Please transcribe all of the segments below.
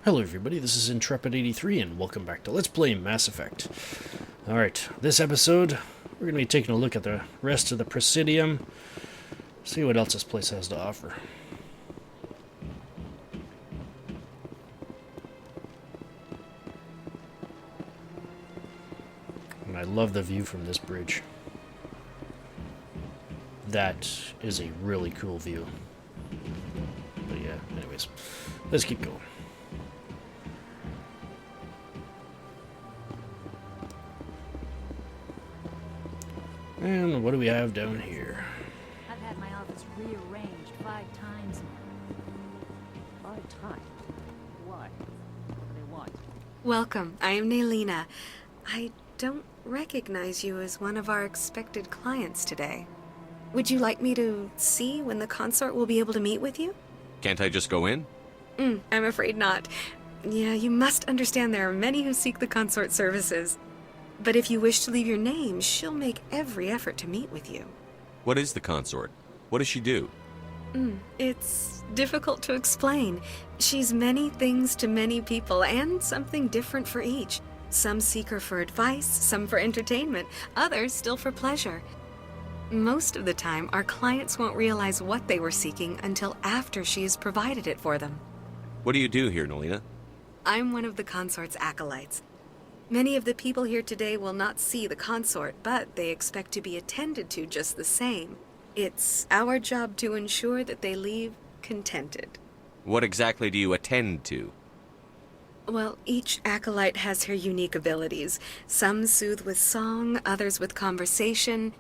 Hello everybody, this is Intrepid83 and welcome back to Let's Play Mass Effect. Alright, this episode, we're going to be taking a look at the rest of the Presidium, see what else this place has to offer. And I love the view from this bridge. That is a really cool view. But yeah, anyways, let's keep going. And what do we have down here? I've had my office rearranged 5 times now. 5 times? Why? What do they want? Welcome, I am Naylina. I don't recognize you as one of our expected clients today. Would you like me to see when the consort will be able to meet with you? Can't I just go in? I'm afraid not. Yeah, you must understand there are many who seek the consort services. But if you wish to leave your name, she'll make every effort to meet with you. What is the consort? What does she do? It's difficult to explain. She's many things to many people, and something different for each. Some seek her for advice, some for entertainment, others still for pleasure. Most of the time, our clients won't realize what they were seeking until after she has provided it for them. What do you do here, Naylina? I'm one of the consort's acolytes. Many of the people here today will not see the consort, but they expect to be attended to just the same. It's our job to ensure that they leave contented. What exactly do you attend to? Well, each acolyte has her unique abilities. Some soothe with song, others with conversation.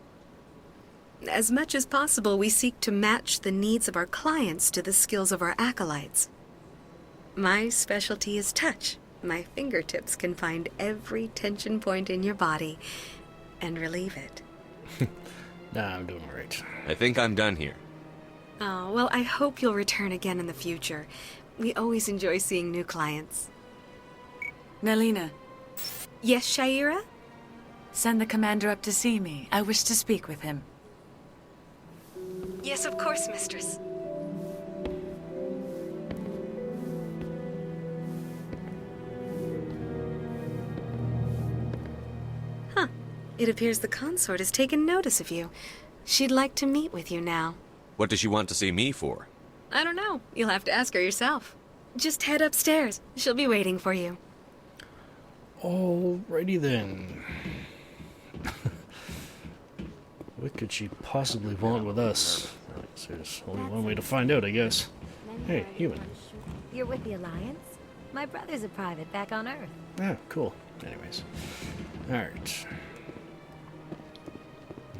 As much as possible, we seek to match the needs of our clients to the skills of our acolytes. My specialty is touch. My fingertips can find every tension point in your body and relieve it. Nah, I'm doing alright. I think I'm done here. Oh, well, I hope you'll return again in the future. We always enjoy seeing new clients. Naylina, Yes, Shaira? send the commander up to see me. I wish to speak with him. Yes, of course, mistress. Huh. It appears the consort has taken notice of you. She'd like to meet with you now. What does she want to see me for? I don't know. You'll have to ask her yourself. Just head upstairs. She'll be waiting for you. Alrighty then. What could she possibly want with us? So there's only one way to find out, I guess. Hey, human. You're with the Alliance? My brother's a private back on Earth. Ah, cool. Anyways. Alright.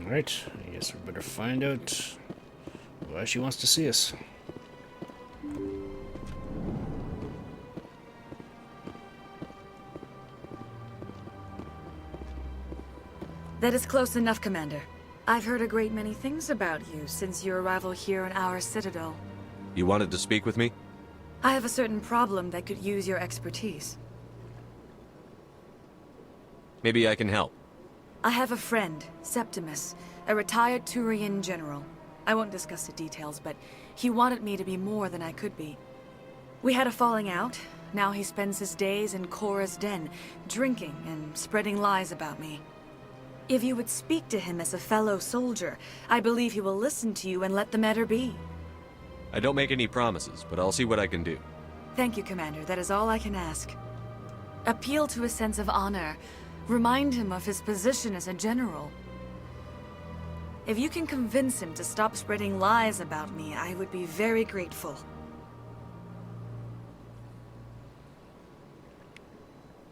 Alright, I guess we better find out why she wants to see us. That is close enough, Commander. I've heard a great many things about you since your arrival here in our Citadel. You wanted to speak with me? I have a certain problem that could use your expertise. Maybe I can help. I have a friend, Septimus, a retired Turian general. I won't discuss the details, but he wanted me to be more than I could be. We had a falling out. Now he spends his days in Cora's den, drinking and spreading lies about me. If you would speak to him as a fellow soldier, I believe he will listen to you and let the matter be. I don't make any promises, but I'll see what I can do. Thank you, Commander. That is all I can ask. Appeal to his sense of honor. Remind him of his position as a general. If you can convince him to stop spreading lies about me, I would be very grateful.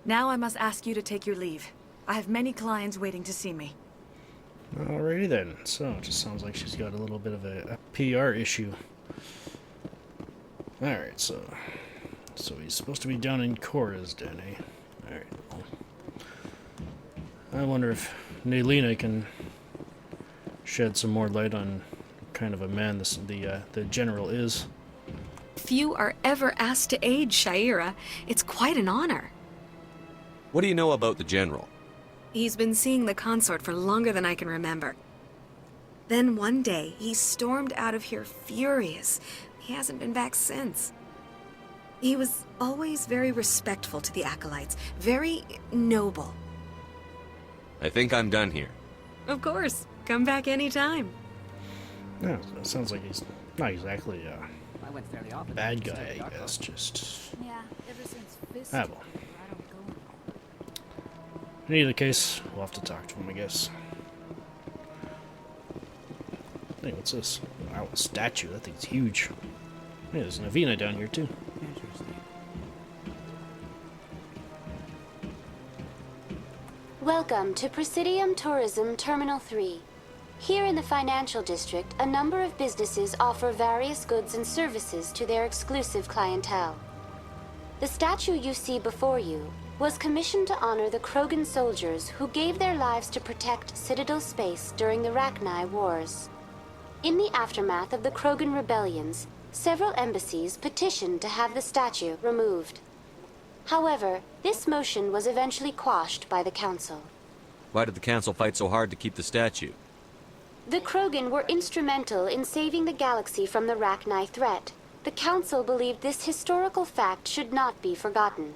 Now I must ask you to take your leave. I have many clients waiting to see me. Alrighty then. So, it just sounds like she's got a little bit of a PR issue. Alright, so he's supposed to be down in Cora's den, eh? Alright, well, I wonder if Naylina can shed some more light on what kind of a man the general is. Few are ever asked to aid Shaira. It's quite an honor. What do you know about the general? He's been seeing the consort for longer than I can remember. Then one day, he stormed out of here furious. He hasn't been back since. He was always very respectful to the acolytes, very noble. I think I'm done here. Of course, come back anytime. Yeah, it sounds like he's not exactly a I went fairly often. bad guy, I guess. Just Yeah, ever since well. I don't go anymore. In either case, we'll have to talk to him, I guess. Hey, what's this? Wow, a statue. That thing's huge. Hey, there's an Avina down here too. Interesting. Welcome to Presidium Tourism Terminal 3. Here in the financial district, a number of businesses offer various goods and services to their exclusive clientele. The statue you see before you was commissioned to honor the Krogan soldiers who gave their lives to protect Citadel space during the Rachni Wars. In the aftermath of the Krogan rebellions, several embassies petitioned to have the statue removed. However, this motion was eventually quashed by the Council. Why did the Council fight so hard to keep the statue? The Krogan were instrumental in saving the galaxy from the Rachni threat. The Council believed this historical fact should not be forgotten.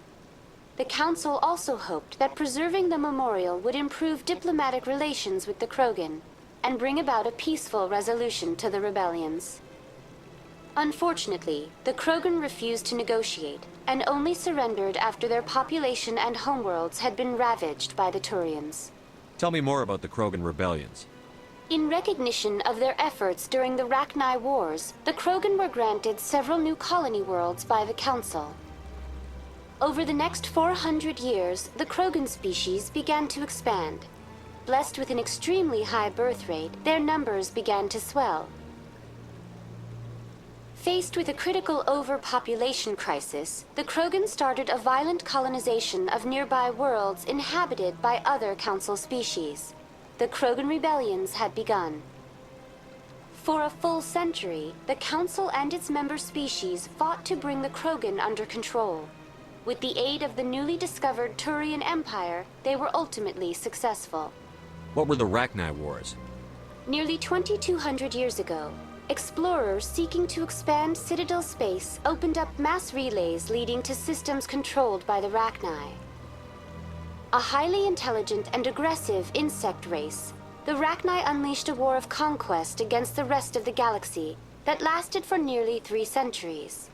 The Council also hoped that preserving the memorial would improve diplomatic relations with the Krogan and bring about a peaceful resolution to the rebellions. Unfortunately, the Krogan refused to negotiate and only surrendered after their population and homeworlds had been ravaged by the Turians. Tell me more about the Krogan rebellions. In recognition of their efforts during the Rachni Wars, the Krogan were granted several new colony worlds by the Council. Over the next 400 years, the Krogan species began to expand. Blessed with an extremely high birth rate, their numbers began to swell. Faced with a critical overpopulation crisis, the Krogan started a violent colonization of nearby worlds inhabited by other Council species. The Krogan rebellions had begun. For a full century, the Council and its member species fought to bring the Krogan under control. With the aid of the newly discovered Turian Empire, they were ultimately successful. What were the Rachni Wars? Nearly 2,200 years ago, explorers seeking to expand Citadel space opened up mass relays leading to systems controlled by the Rachni. A highly intelligent and aggressive insect race, the Rachni unleashed a war of conquest against the rest of the galaxy that lasted for nearly 3 centuries.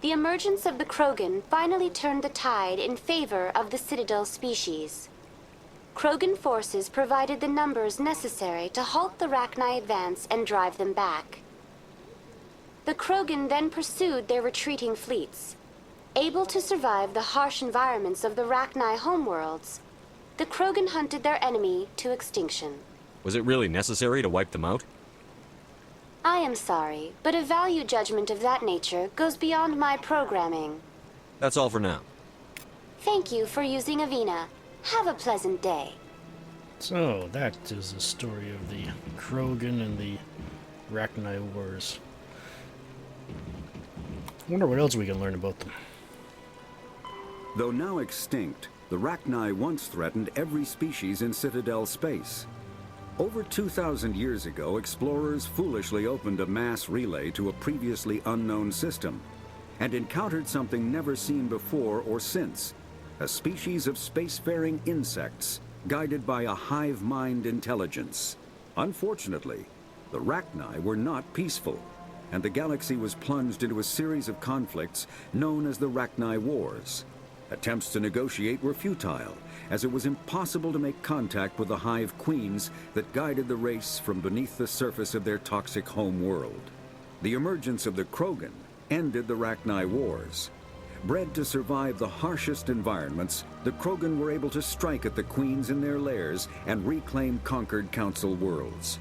The emergence of the Krogan finally turned the tide in favor of the Citadel species. Krogan forces provided the numbers necessary to halt the Rachni advance and drive them back. The Krogan then pursued their retreating fleets. Able to survive the harsh environments of the Rachni homeworlds, the Krogan hunted their enemy to extinction. Was it really necessary to wipe them out? I am sorry, but a value judgment of that nature goes beyond my programming. That's all for now. Thank you for using Avina. Have a pleasant day. So, that is the story of the Krogan and the Rachni Wars. I wonder what else we can learn about them. Though now extinct, the Rachni once threatened every species in Citadel space. Over 2,000 years ago, explorers foolishly opened a mass relay to a previously unknown system and encountered something never seen before or since, a species of spacefaring insects guided by a hive mind intelligence. Unfortunately, the Rachni were not peaceful, and the galaxy was plunged into a series of conflicts known as the Rachni Wars. Attempts to negotiate were futile, as it was impossible to make contact with the hive queens that guided the race from beneath the surface of their toxic home world. The emergence of the Krogan ended the Rachni Wars. Bred to survive the harshest environments, the Krogan were able to strike at the queens in their lairs and reclaim conquered Council worlds.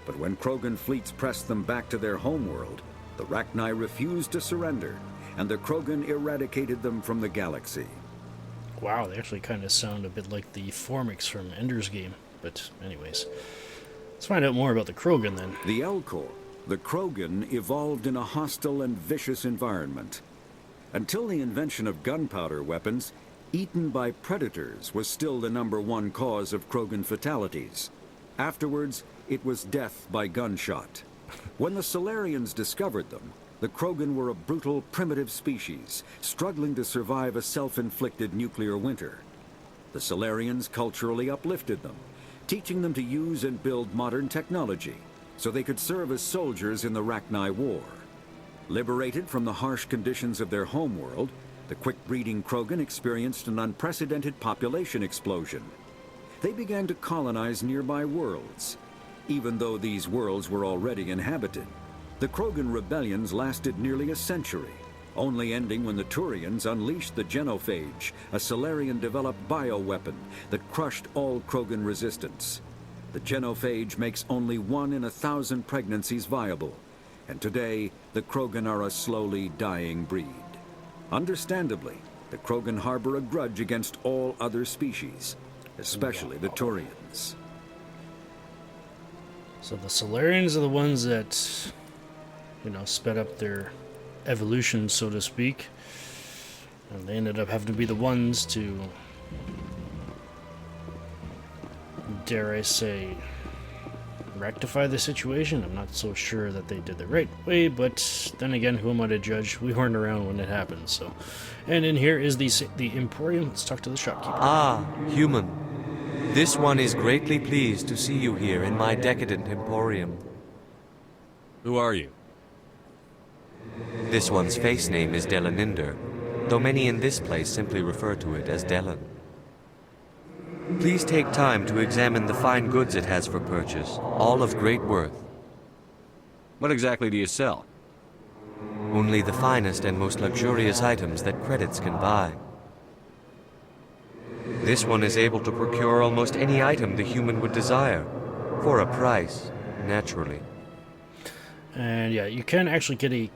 But when Krogan fleets pressed them back to their homeworld, the Rachni refused to surrender, and the Krogan eradicated them from the galaxy. Wow, they actually kind of sound a bit like the Formics from Ender's Game. But anyways, let's find out more about the Krogan then. The Elcor, the Krogan, evolved in a hostile and vicious environment. Until the invention of gunpowder weapons, eaten by predators was still the #1 cause of Krogan fatalities. Afterwards, it was death by gunshot. When the Solarians discovered them, the Krogan were a brutal, primitive species, struggling to survive a self-inflicted nuclear winter. The Solarians culturally uplifted them, teaching them to use and build modern technology, so they could serve as soldiers in the Rachni War. Liberated from the harsh conditions of their homeworld, the quick-breeding Krogan experienced an unprecedented population explosion. They began to colonize nearby worlds. Even though these worlds were already inhabited, the Krogan rebellions lasted nearly a century, only ending when the Turians unleashed the Genophage, a Solarian-developed bioweapon that crushed all Krogan resistance. The Genophage makes only 1 in 1,000 pregnancies viable, and today the Krogan are a slowly dying breed. Understandably, the Krogan harbor a grudge against all other species, especially the Turians. So the Solarians are the ones that, sped up their evolution, so to speak. And they ended up having to be the ones to, dare I say, rectify the situation. I'm not so sure that they did the right way, but then again, who am I to judge? We weren't around when it happened, so. And in here is the Emporium. Let's talk to the shopkeeper. Ah, human. This one is greatly pleased to see you here in my decadent Emporium. Who are you? This one's face name is Delaninder, though many in this place simply refer to it as Delan. Please take time to examine the fine goods it has for purchase, all of great worth. What exactly do you sell? Only the finest and most luxurious items that credits can buy. This one is able to procure almost any item the human would desire, for a price, naturally. And yeah, you can actually get a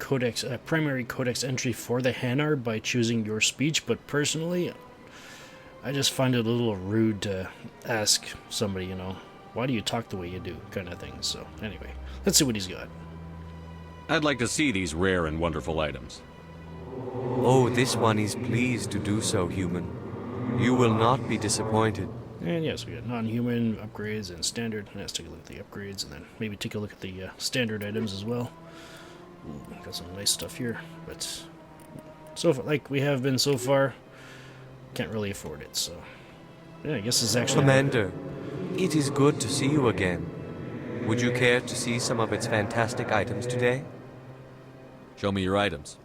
primary codex entry for the Hanar by choosing your speech, but personally, I just find it a little rude to ask somebody, why do you talk the way you do, kind of thing. So anyway, let's see what he's got. I'd like to see these rare and wonderful items. Oh, this one is pleased to do so, human. You will not be disappointed. And yes, we got non-human upgrades and standard. Let's take a look at the upgrades and then maybe take a look at the standard items as well. Ooh, got some nice stuff here, but so far, like we have been so far, can't really afford it. So yeah, I guess it's actually. Commander, it is good to see you again. Would you care to see some of its fantastic items today? Show me your items.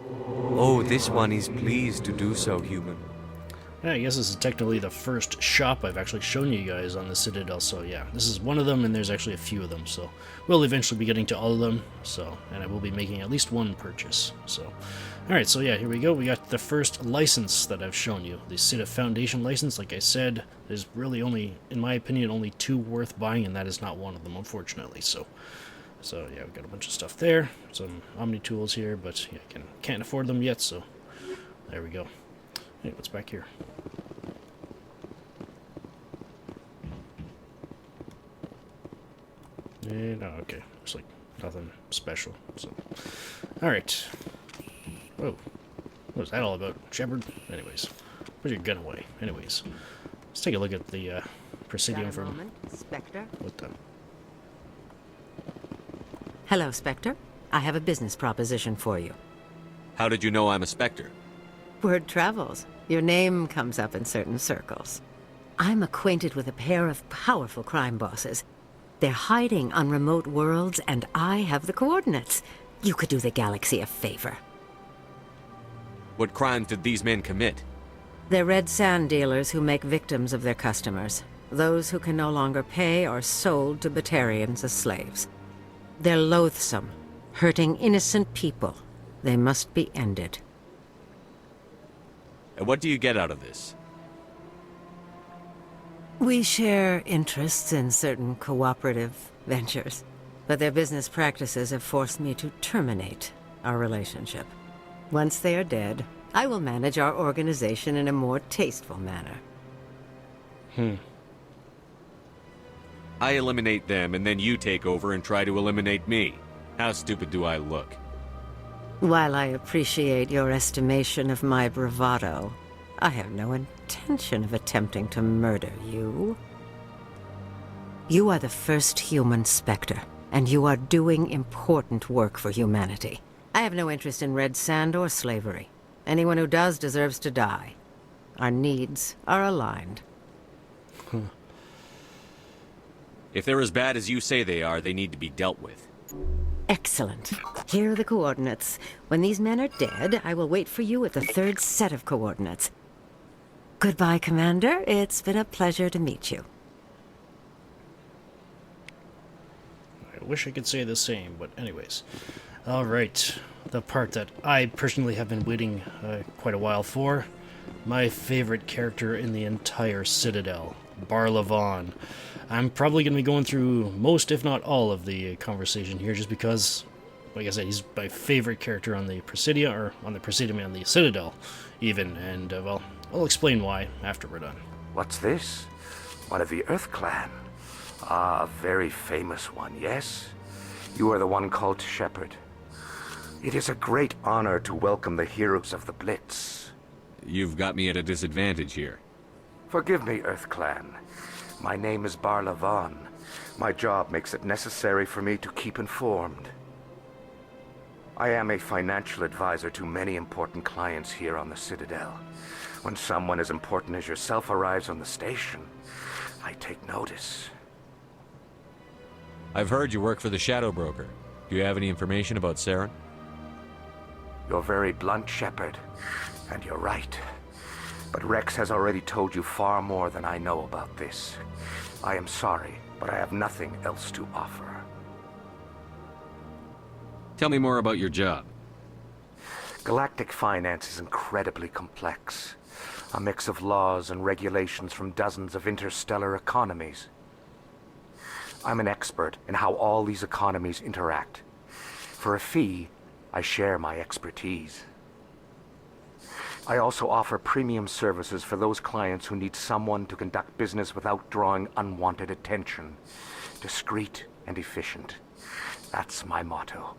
Oh, this one is pleased to do so, human. Yeah, I guess this is technically the first shop I've actually shown you guys on the Citadel, so yeah, this is one of them, and there's actually a few of them, so we'll eventually be getting to all of them, so, and I will be making at least one purchase, so. Alright, so yeah, here we go, we got the first license that I've shown you, the Citadel Foundation license. Like I said, there's really only, in my opinion, only 2 worth buying, and that is not one of them, unfortunately, so yeah, we've got a bunch of stuff there, some Omni tools here, but yeah, can't afford them yet, so there we go. Hey, what's back here? And, oh, okay. Looks like nothing special. So, alright. Whoa. What was that all about? Shepard? Anyways. Put your gun away. Anyways. Let's take a look at the Presidium from... Spectre? What the... Hello, Spectre. I have a business proposition for you. How did you know I'm a Spectre? Word travels. Your name comes up in certain circles. I'm acquainted with a pair of powerful crime bosses. They're hiding on remote worlds, and I have the coordinates. You could do the galaxy a favor. What crimes did these men commit? They're red sand dealers who make victims of their customers. Those who can no longer pay are sold to Batarians as slaves. They're loathsome, hurting innocent people. They must be ended. And what do you get out of this? We share interests in certain cooperative ventures, but their business practices have forced me to terminate our relationship. Once they are dead, I will manage our organization in a more tasteful manner. I eliminate them, and then you take over and try to eliminate me. How stupid do I look? While I appreciate your estimation of my bravado, I have no intention of attempting to murder you. You are the first human Spectre, and you are doing important work for humanity. I have no interest in red sand or slavery. Anyone who does deserves to die. Our needs are aligned. If they're as bad as you say they are, they need to be dealt with. Excellent. Here are the coordinates. When these men are dead, I will wait for you at the third set of coordinates. Goodbye, Commander. It's been a pleasure to meet you. I wish I could say the same, but anyways. Alright, the part that I personally have been waiting quite a while for. My favorite character in the entire Citadel, Barlavon. I'm probably going to be going through most, if not all, of the conversation here, just because, like I said, he's my favorite character on the Presidium, or on the Presidium and the Citadel, even, and, well, I'll explain why after we're done. What's this? One of the Earth Clan. Ah, a very famous one, yes? You are the one called Shepard. It is a great honor to welcome the heroes of the Blitz. You've got me at a disadvantage here. Forgive me, Earth Clan. My name is Barlavon. My job makes it necessary for me to keep informed. I am a financial advisor to many important clients here on the Citadel. When someone as important as yourself arrives on the station, I take notice. I've heard you work for the Shadow Broker. Do you have any information about Saren? You're very blunt, Shepard, and you're right. But Rex has already told you far more than I know about this. I am sorry, but I have nothing else to offer. Tell me more about your job. Galactic finance is incredibly complex. A mix of laws and regulations from dozens of interstellar economies. I'm an expert in how all these economies interact. For a fee, I share my expertise. I also offer premium services for those clients who need someone to conduct business without drawing unwanted attention. Discreet and efficient. That's my motto.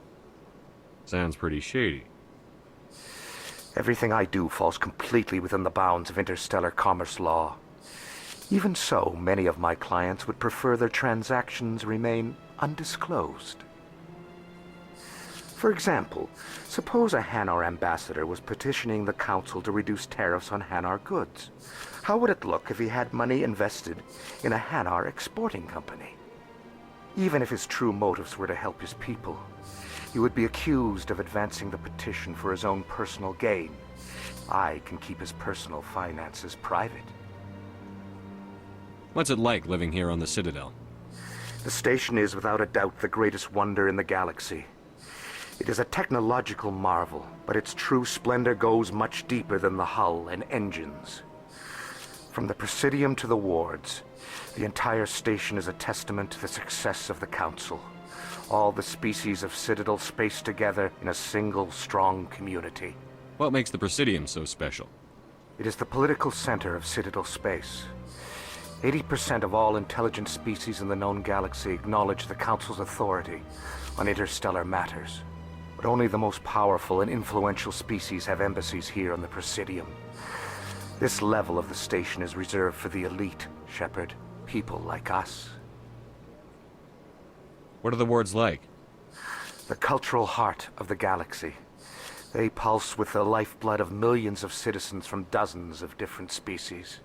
Sounds pretty shady. Everything I do falls completely within the bounds of interstellar commerce law. Even so, many of my clients would prefer their transactions remain undisclosed. For example, suppose a Hanar ambassador was petitioning the council to reduce tariffs on Hanar goods. How would it look if he had money invested in a Hanar exporting company? Even if his true motives were to help his people, he would be accused of advancing the petition for his own personal gain. I can keep his personal finances private. What's it like living here on the Citadel? The station is without a doubt the greatest wonder in the galaxy. It is a technological marvel, but its true splendor goes much deeper than the hull and engines. From the Presidium to the wards, the entire station is a testament to the success of the Council. All the species of Citadel spaced together in a single, strong community. What makes the Presidium so special? It is the political center of Citadel space. 80% of all intelligent species in the known galaxy acknowledge the Council's authority on interstellar matters. But only the most powerful and influential species have embassies here on the Presidium. This level of the station is reserved for the elite, Shepard. People like us. What are the wards like? The cultural heart of the galaxy. They pulse with the lifeblood of millions of citizens from dozens of different species.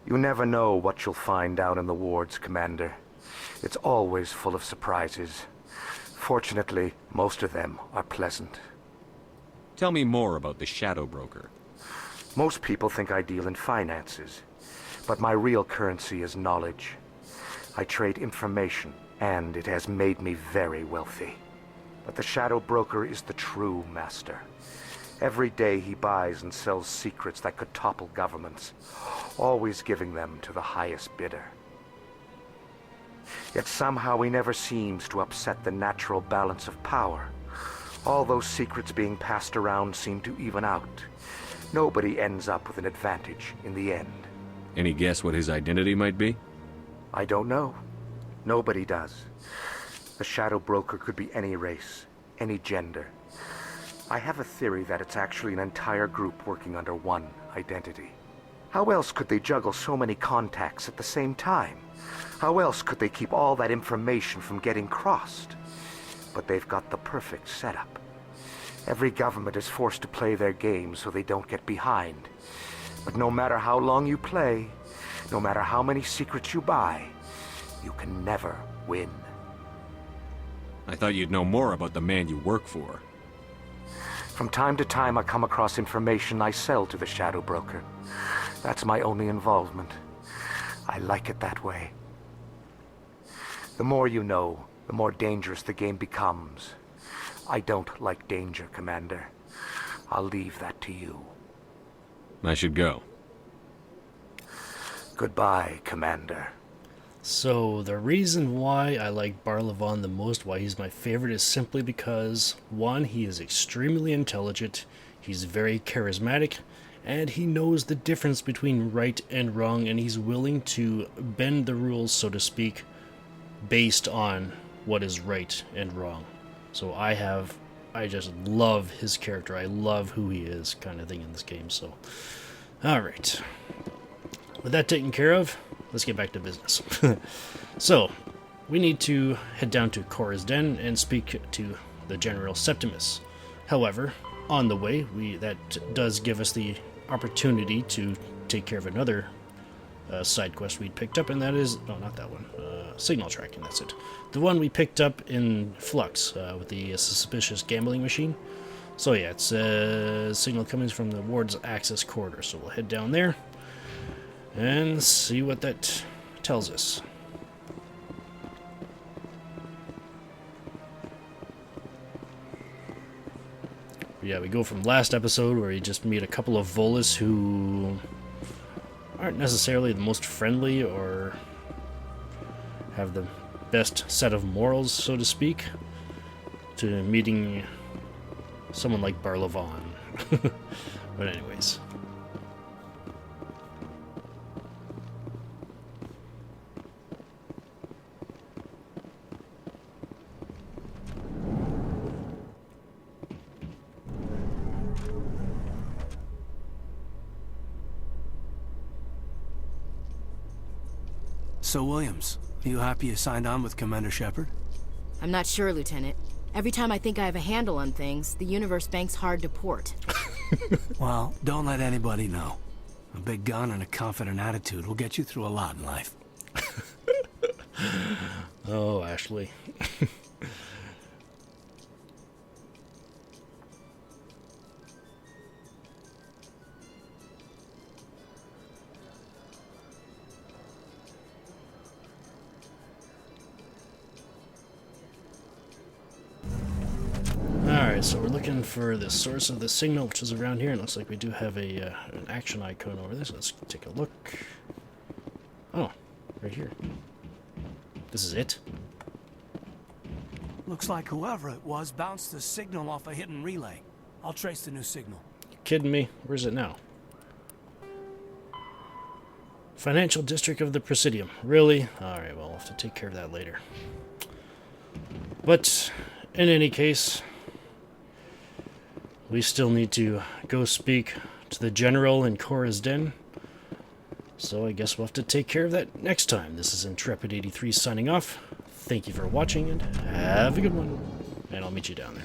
You never know what you'll find down in the wards, Commander. It's always full of surprises. Fortunately, most of them are pleasant. Tell me more about the Shadow Broker. Most people think I deal in finances, but my real currency is knowledge. I trade information, and it has made me very wealthy. But the Shadow Broker is the true master. Every day he buys and sells secrets that could topple governments, always giving them to the highest bidder. Yet somehow he never seems to upset the natural balance of power. All those secrets being passed around seem to even out. Nobody ends up with an advantage in the end. Any guess what his identity might be? I don't know. Nobody does. The Shadow Broker could be any race, any gender. I have a theory that it's actually an entire group working under one identity. How else could they juggle so many contacts at the same time? How else could they keep all that information from getting crossed? but they've got the perfect setup. Every government is forced to play their game so they don't get behind. But no matter how long you play, no matter how many secrets you buy, you can never win. I thought you'd know more about the man you work for. From time to time, I come across information I sell to the Shadow Broker. That's my only involvement. I like it that way. The more you know, the more dangerous the game becomes. I don't like danger, Commander. I'll leave that to you. I should go. Goodbye, Commander. So, the reason why I like Barlavon the most, why he's my favorite, is simply because, one, he is extremely intelligent, he's very charismatic, and he knows the difference between right and wrong, and he's willing to bend the rules, so to speak, based on what is right and wrong. So I just love his character, I love who he is, kind of thing in this game, so. Alright. With that taken care of, let's get back to business. So, we need to head down to Cora's Den and speak to the General Septimus. However, on the way, that does give us the opportunity to take care of another side quest we'd picked up, and that is... no, not that one. Signal tracking, that's it. The one we picked up in Flux with the suspicious gambling machine. So yeah, it's signal coming from the ward's access corridor, so we'll head down there and see what that tells us. Yeah, we go from last episode where you just meet a couple of Volus who aren't necessarily the most friendly or have the best set of morals, so to speak, to meeting someone like Barlavon. But anyways. So, Williams, you happy you signed on with Commander Shepard? I'm not sure, Lieutenant. Every time I think I have a handle on things, the universe bank's hard to port. Well, don't let anybody know. A big gun and a confident attitude will get you through a lot in life. Oh, Ashley. Alright, so we're looking for the source of the signal, which is around here, and looks like we do have an action icon over this. Let's take a look. Oh, right here. This is it? Looks like whoever it was bounced the signal off a hidden relay. I'll trace the new signal. You kidding me? Where's it now? Financial district of the Presidium. Really? Alright, well, we'll have to take care of that later. But, in any case, we still need to go speak to the General in Cora's Den. So I guess we'll have to take care of that next time. This is Intrepid83 signing off. Thank you for watching, and have a good one. And I'll meet you down there.